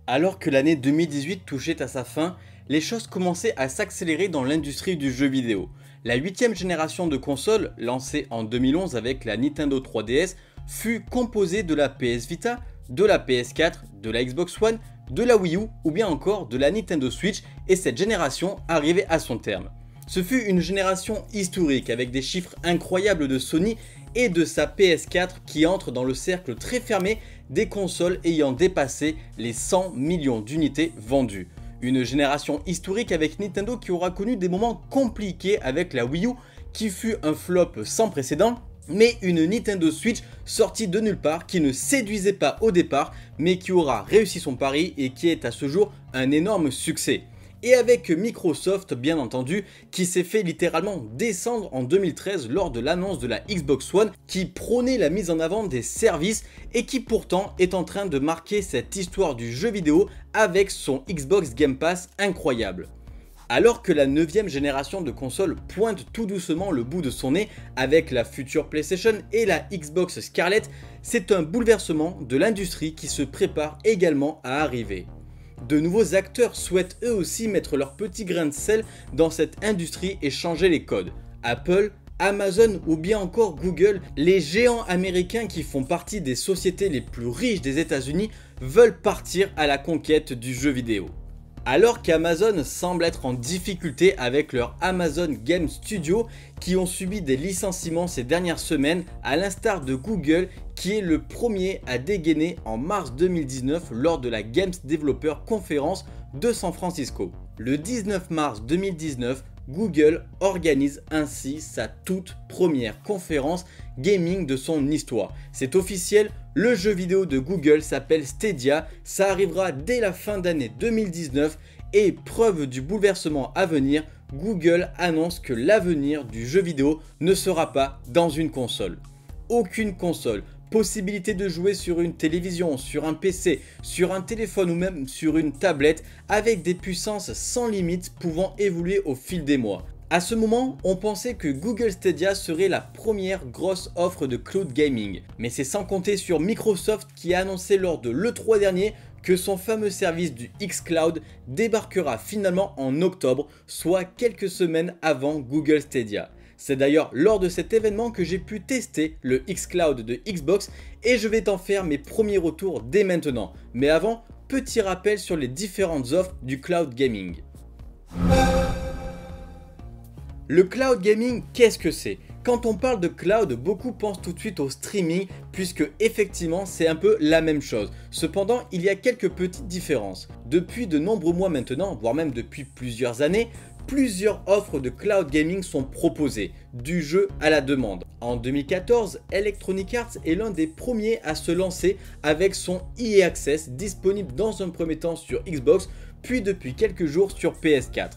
Alors que l'année 2018 touchait à sa fin, les choses commençaient à s'accélérer dans l'industrie du jeu vidéo. La 8ème génération de consoles, lancée en 2011 avec la Nintendo 3DS, fut composée de la PS Vita, de la PS4, de la Xbox One, de la Wii U ou bien encore de la Nintendo Switch, et cette génération arrivait à son terme. Ce fut une génération historique avec des chiffres incroyables de Sony et de sa PS4 qui entre dans le cercle très fermé des consoles ayant dépassé les 100 millions d'unités vendues. Une génération historique avec Nintendo qui aura connu des moments compliqués avec la Wii U qui fut un flop sans précédent, mais une Nintendo Switch sortie de nulle part qui ne séduisait pas au départ mais qui aura réussi son pari et qui est à ce jour un énorme succès. Et avec Microsoft bien entendu qui s'est fait littéralement descendre en 2013 lors de l'annonce de la Xbox One qui prônait la mise en avant des services et qui pourtant est en train de marquer cette histoire du jeu vidéo avec son Xbox Game Pass incroyable. Alors que la 9ème génération de consoles pointe tout doucement le bout de son nez avec la future PlayStation et la Xbox Scarlett, c'est un bouleversement de l'industrie qui se prépare également à arriver. De nouveaux acteurs souhaitent eux aussi mettre leur petit grain de sel dans cette industrie et changer les codes. Apple, Amazon ou bien encore Google, les géants américains qui font partie des sociétés les plus riches des États-Unis veulent partir à la conquête du jeu vidéo. Alors qu'Amazon semble être en difficulté avec leur Amazon Game Studio qui ont subi des licenciements ces dernières semaines, à l'instar de Google qui est le premier à dégainer en mars 2019 lors de la Games Developer Conference de San Francisco. Le 19 mars 2019, Google organise ainsi sa toute première conférence gaming de son histoire. C'est officiel, le jeu vidéo de Google s'appelle Stadia, ça arrivera dès la fin d'année 2019 et preuve du bouleversement à venir, Google annonce que l'avenir du jeu vidéo ne sera pas dans une console. Aucune console, possibilité de jouer sur une télévision, sur un PC, sur un téléphone ou même sur une tablette avec des puissances sans limite pouvant évoluer au fil des mois. À ce moment, on pensait que Google Stadia serait la première grosse offre de cloud gaming. Mais c'est sans compter sur Microsoft qui a annoncé lors de l'E3 dernier que son fameux service du xCloud débarquera finalement en octobre, soit quelques semaines avant Google Stadia. C'est d'ailleurs lors de cet événement que j'ai pu tester le xCloud de Xbox et je vais t'en faire mes premiers retours dès maintenant. Mais avant, petit rappel sur les différentes offres du cloud gaming. Le cloud gaming, qu'est-ce que c'est? Quand on parle de cloud, beaucoup pensent tout de suite au streaming puisque effectivement c'est un peu la même chose. Cependant, il y a quelques petites différences. Depuis de nombreux mois maintenant, voire même depuis plusieurs années, plusieurs offres de cloud gaming sont proposées, du jeu à la demande. En 2014, Electronic Arts est l'un des premiers à se lancer avec son EA Access disponible dans un premier temps sur Xbox, puis depuis quelques jours sur PS4.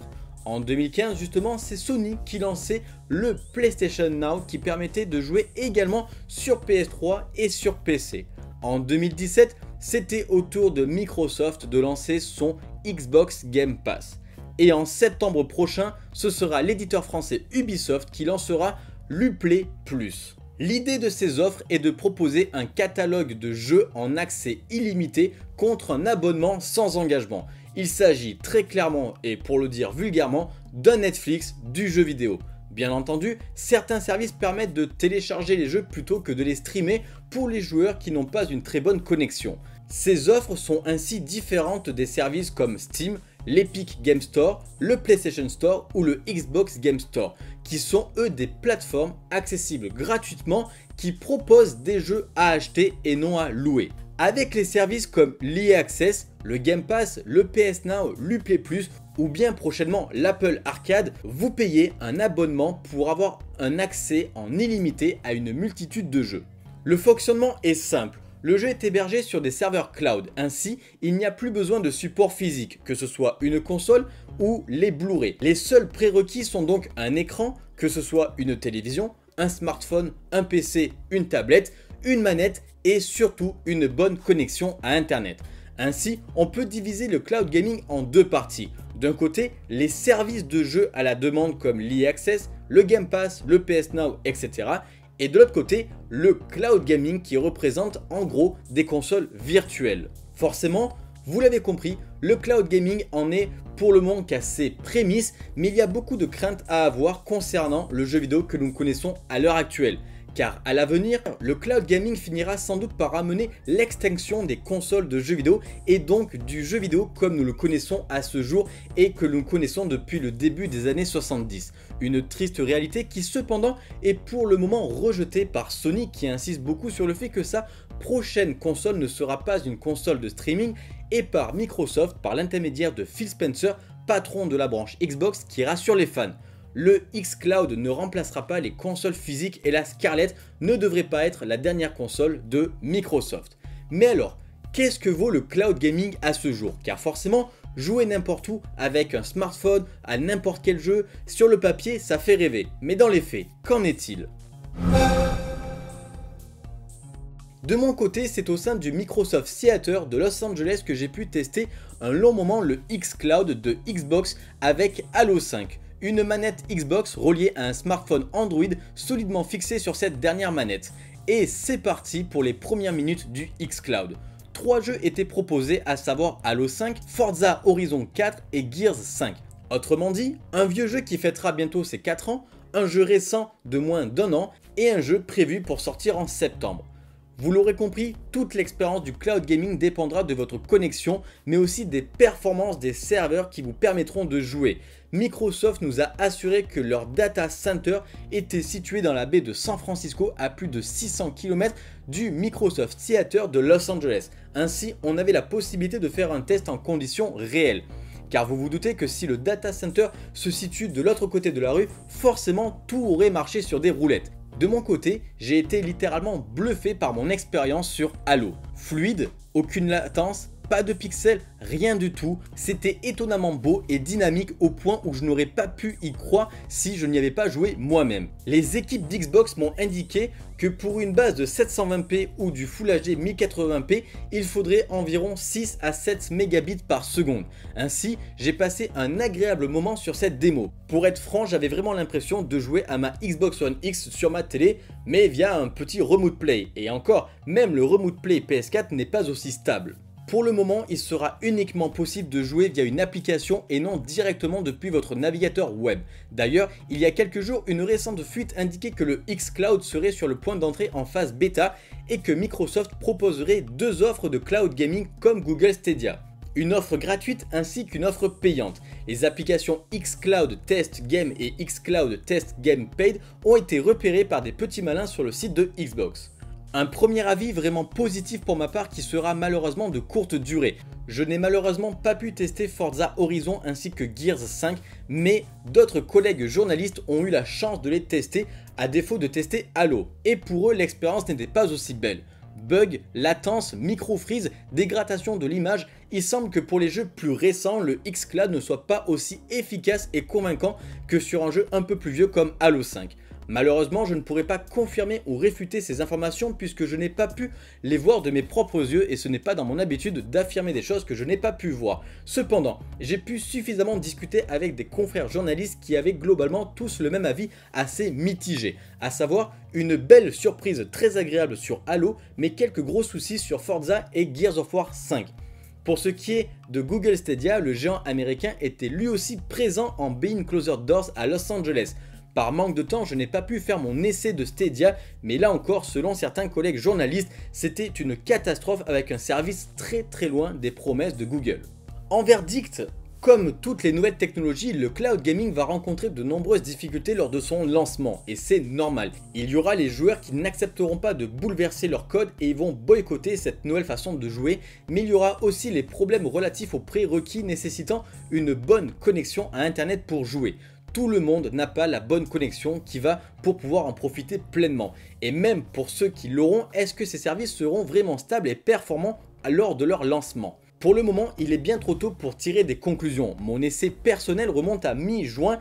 En 2015 justement, c'est Sony qui lançait le PlayStation Now qui permettait de jouer également sur PS3 et sur PC. En 2017, c'était au tour de Microsoft de lancer son Xbox Game Pass. Et en septembre prochain, ce sera l'éditeur français Ubisoft qui lancera l'Uplay Plus. L'idée de ces offres est de proposer un catalogue de jeux en accès illimité contre un abonnement sans engagement. Il s'agit très clairement et pour le dire vulgairement d'un Netflix du jeu vidéo. Bien entendu, certains services permettent de télécharger les jeux plutôt que de les streamer pour les joueurs qui n'ont pas une très bonne connexion. Ces offres sont ainsi différentes des services comme Steam, l'Epic Game Store, le PlayStation Store ou le Xbox Game Store, qui sont eux des plateformes accessibles gratuitement qui proposent des jeux à acheter et non à louer. Avec les services comme l'EA Access, le Game Pass, le PS Now, l'Uplay Plus ou bien prochainement l'Apple Arcade, vous payez un abonnement pour avoir un accès en illimité à une multitude de jeux. Le fonctionnement est simple. Le jeu est hébergé sur des serveurs cloud, ainsi il n'y a plus besoin de support physique, que ce soit une console ou les Blu-ray. Les seuls prérequis sont donc un écran, que ce soit une télévision, un smartphone, un PC, une tablette, une manette et surtout une bonne connexion à internet. Ainsi, on peut diviser le cloud gaming en deux parties. D'un côté, les services de jeux à la demande comme l'EA Access, le Game Pass, le PS Now, etc. Et de l'autre côté, le cloud gaming qui représente en gros des consoles virtuelles. Forcément, Vous l'avez compris, le cloud gaming en est pour le moment qu'à ses prémices, mais il y a beaucoup de craintes à avoir concernant le jeu vidéo que nous connaissons à l'heure actuelle. Car à l'avenir, le cloud gaming finira sans doute par amener l'extinction des consoles de jeux vidéo et donc du jeu vidéo comme nous le connaissons à ce jour et que nous connaissons depuis le début des années 70. Une triste réalité qui cependant est pour le moment rejetée par Sony qui insiste beaucoup sur le fait que sa prochaine console ne sera pas une console de streaming et par Microsoft par l'intermédiaire de Phil Spencer, patron de la branche Xbox qui rassure les fans. Le xCloud ne remplacera pas les consoles physiques et la Scarlett ne devrait pas être la dernière console de Microsoft. Mais alors, qu'est-ce que vaut le cloud gaming à ce jour? Car forcément, jouer n'importe où avec un smartphone, à n'importe quel jeu, sur le papier ça fait rêver. Mais dans les faits, qu'en est-il? De mon côté, c'est au sein du Microsoft Theater de Los Angeles que j'ai pu tester un long moment le xCloud de Xbox avec Halo 5. Une manette Xbox reliée à un smartphone Android solidement fixé sur cette dernière manette. Et c'est parti pour les premières minutes du xCloud. 3 jeux étaient proposés, à savoir Halo 5, Forza Horizon 4 et Gears 5. Autrement dit, un vieux jeu qui fêtera bientôt ses 4 ans, un jeu récent de moins d'1 an et un jeu prévu pour sortir en septembre. Vous l'aurez compris, toute l'expérience du cloud gaming dépendra de votre connexion, mais aussi des performances des serveurs qui vous permettront de jouer. Microsoft nous a assuré que leur data center était situé dans la baie de San Francisco à plus de 600 km du Microsoft Theater de Los Angeles. Ainsi, on avait la possibilité de faire un test en conditions réelles. Car vous vous doutez que si le data center se situe de l'autre côté de la rue, forcément tout aurait marché sur des roulettes. De mon côté, j'ai été littéralement bluffé par mon expérience sur Halo. Fluide, aucune latence, pas de pixels, rien du tout. C'était étonnamment beau et dynamique au point où je n'aurais pas pu y croire si je n'y avais pas joué moi-même. Les équipes d'Xbox m'ont indiqué que pour une base de 720p ou du Full HD 1080p, il faudrait environ 6 à 7 mégabits par seconde. Ainsi, j'ai passé un agréable moment sur cette démo. Pour être franc, j'avais vraiment l'impression de jouer à ma Xbox One X sur ma télé, mais via un petit Remote Play. Et encore, même le Remote Play PS4 n'est pas aussi stable. Pour le moment, il sera uniquement possible de jouer via une application et non directement depuis votre navigateur web. D'ailleurs, il y a quelques jours, une récente fuite indiquait que le xCloud serait sur le point d'entrer en phase bêta et que Microsoft proposerait 2 offres de cloud gaming comme Google Stadia. Une offre gratuite ainsi qu'une offre payante. Les applications xCloud Test Game et xCloud Test Game Paid ont été repérées par des petits malins sur le site de Xbox. Un premier avis vraiment positif pour ma part qui sera malheureusement de courte durée. Je n'ai malheureusement pas pu tester Forza Horizon ainsi que Gears 5, mais d'autres collègues journalistes ont eu la chance de les tester à défaut de tester Halo. Et pour eux, l'expérience n'était pas aussi belle. Bugs, latence, micro-freeze, dégradation de l'image, il semble que pour les jeux plus récents, le xCloud ne soit pas aussi efficace et convaincant que sur un jeu un peu plus vieux comme Halo 5. Malheureusement, je ne pourrai pas confirmer ou réfuter ces informations puisque je n'ai pas pu les voir de mes propres yeux et ce n'est pas dans mon habitude d'affirmer des choses que je n'ai pas pu voir. Cependant, j'ai pu suffisamment discuter avec des confrères journalistes qui avaient globalement tous le même avis assez mitigé, à savoir une belle surprise très agréable sur Halo mais quelques gros soucis sur Forza et Gears of War 5. Pour ce qui est de Google Stadia, le géant américain était lui aussi présent en Behind Closed Doors à Los Angeles. Par manque de temps, je n'ai pas pu faire mon essai de Stadia, mais là encore, selon certains collègues journalistes, c'était une catastrophe avec un service très loin des promesses de Google. En verdict, comme toutes les nouvelles technologies, le cloud gaming va rencontrer de nombreuses difficultés lors de son lancement, et c'est normal. Il y aura les joueurs qui n'accepteront pas de bouleverser leur code et ils vont boycotter cette nouvelle façon de jouer, mais il y aura aussi les problèmes relatifs aux prérequis nécessitant une bonne connexion à internet pour jouer. Tout le monde n'a pas la bonne connexion qui va pour pouvoir en profiter pleinement. Et même pour ceux qui l'auront, est-ce que ces services seront vraiment stables et performants lors de leur lancement? Pour le moment, il est bien trop tôt pour tirer des conclusions. Mon essai personnel remonte à mi-juin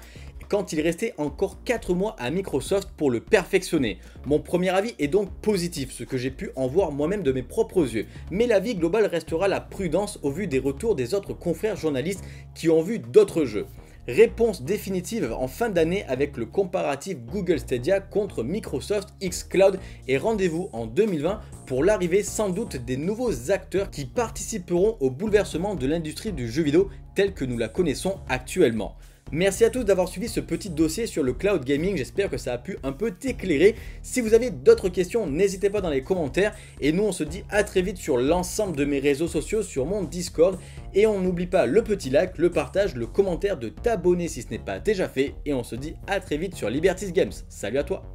quand il restait encore 4 mois à Microsoft pour le perfectionner. Mon premier avis est donc positif, ce que j'ai pu en voir moi-même de mes propres yeux. Mais l'avis global restera la prudence au vu des retours des autres confrères journalistes qui ont vu d'autres jeux. Réponse définitive en fin d'année avec le comparatif Google Stadia contre Microsoft xCloud et rendez-vous en 2020 pour l'arrivée sans doute des nouveaux acteurs qui participeront au bouleversement de l'industrie du jeu vidéo telle que nous la connaissons actuellement. Merci à tous d'avoir suivi ce petit dossier sur le cloud gaming, j'espère que ça a pu un peu t'éclairer. Si vous avez d'autres questions, n'hésitez pas dans les commentaires et nous on se dit à très vite sur l'ensemble de mes réseaux sociaux, sur mon Discord. Et on n'oublie pas le petit like, le partage, le commentaire, de t'abonner si ce n'est pas déjà fait et on se dit à très vite sur Liberties Games. Salut à toi!